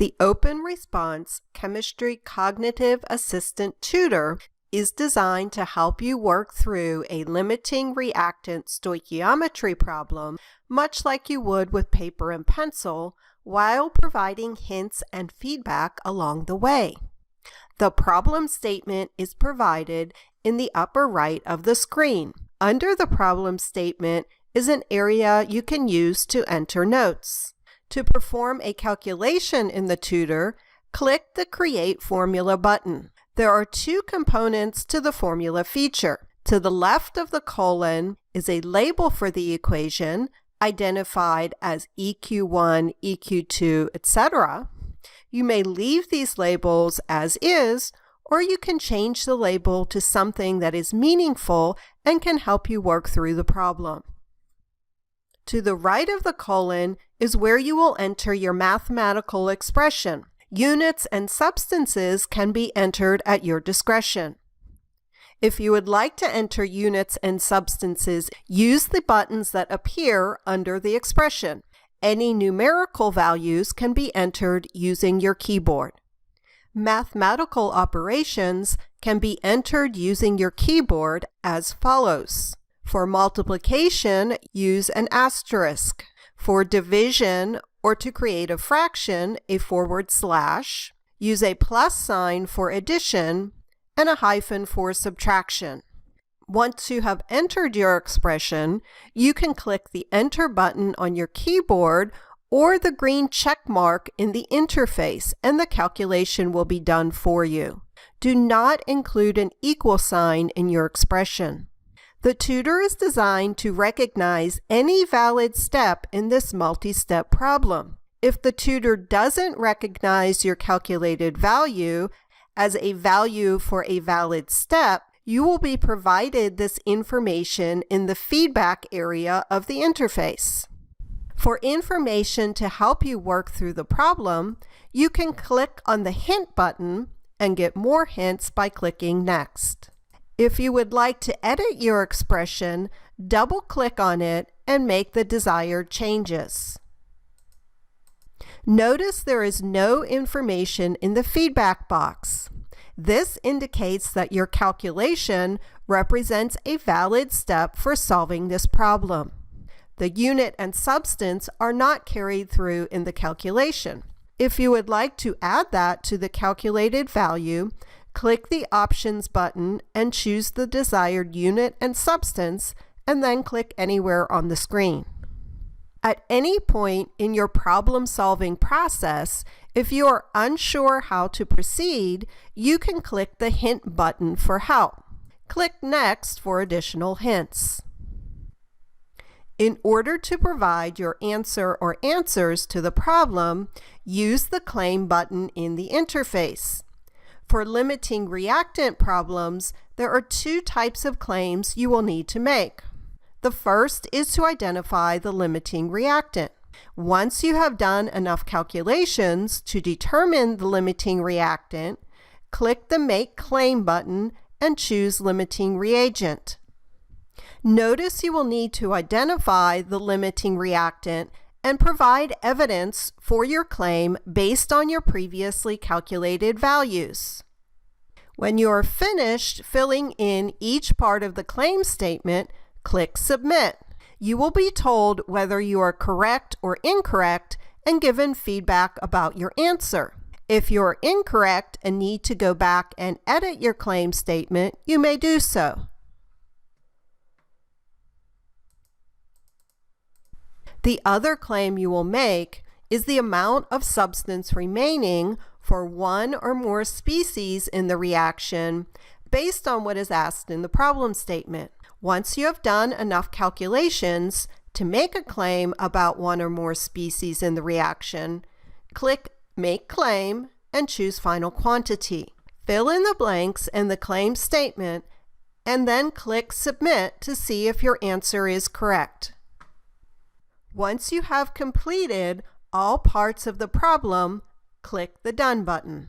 The Open Response Chemistry Cognitive Assistant Tutor is designed to help you work through a limiting reactant stoichiometry problem, much like you would with paper and pencil, while providing hints and feedback along the way. The problem statement is provided in the upper right of the screen. Under the problem statement is an area you can use to enter notes. To perform a calculation in the tutor, click the Create Formula button. There are two components to the formula feature. To the left of the colon is a label for the equation, identified as EQ1, EQ2, etc. You may leave these labels as is, or you can change the label to something that is meaningful and can help you work through the problem. To the right of the colon is where you will enter your mathematical expression. Units and substances can be entered at your discretion. If you would like to enter units and substances, use the buttons that appear under the expression. Any numerical values can be entered using your keyboard. Mathematical operations can be entered using your keyboard as follows. For multiplication, use an asterisk. For division or to create a fraction, a /. Use a plus sign for addition and a hyphen for subtraction. Once you have entered your expression, you can click the Enter button on your keyboard or the green check mark in the interface, and the calculation will be done for you. Do not include an equal sign in your expression. The tutor is designed to recognize any valid step in this multi-step problem. If the tutor doesn't recognize your calculated value as a value for a valid step, you will be provided this information in the feedback area of the interface. For information to help you work through the problem, you can click on the Hint button and get more hints by clicking Next. If you would like to edit your expression, double-click on it and make the desired changes. Notice there is no information in the feedback box. This indicates that your calculation represents a valid step for solving this problem. The unit and substance are not carried through in the calculation. If you would like to add that to the calculated value, click the Options button and choose the desired unit and substance, and then click anywhere on the screen. At any point in your problem-solving process, if you are unsure how to proceed, you can click the Hint button for help. Click Next for additional hints. In order to provide your answer or answers to the problem, use the Claim button in the interface. For limiting reactant problems, there are two types of claims you will need to make. The first is to identify the limiting reactant. Once you have done enough calculations to determine the limiting reactant, click the Make Claim button and choose Limiting Reagent. Notice you will need to identify the limiting reactant and provide evidence for your claim based on your previously calculated values. When you are finished filling in each part of the claim statement, click Submit. You will be told whether you are correct or incorrect and given feedback about your answer. If you are incorrect and need to go back and edit your claim statement, you may do so. The other claim you will make is the amount of substance remaining for one or more species in the reaction based on what is asked in the problem statement. Once you have done enough calculations to make a claim about one or more species in the reaction, click Make Claim and choose Final Quantity. Fill in the blanks in the claim statement and then click Submit to see if your answer is correct. Once you have completed all parts of the problem, click the Done button.